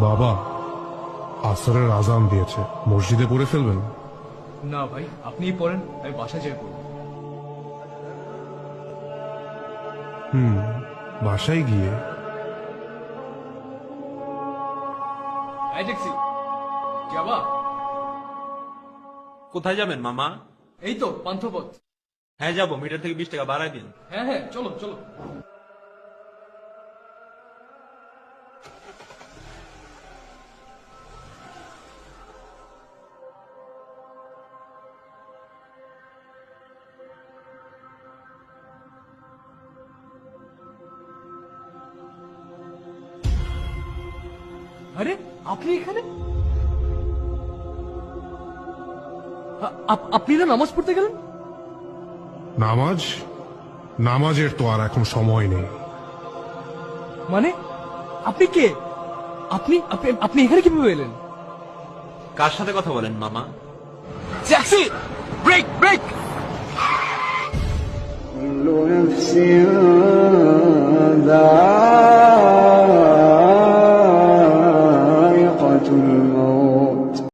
বাবা, আসরের আজান দিয়েছে, মসজিদে পড়ে ফেলবেন? না ভাই, আপনিই পড়েন, আমি বাসায় যাই পড়ব। বাসায় গিয়ে? এই ট্যাক্সি যাবা? কোথায় যাবেন মামা? এই তো পান্থপথ। হ্যাঁ যাবো, মিটার থেকে 20 টাকা বাড়ায় দিন। হ্যাঁ হ্যাঁ, চলো চলো। আরে আপনি এখানে? আপনি না নামাজ পড়তে গেলেন? নামাজের তো আর এখন সময় নেই। মানে আপনি কে? আপনি আপনি আপনি এখানে কিভাবে এলেন? কার সাথে কথা বলেন মামা? ট্যাক্সি! Break break! كل نفس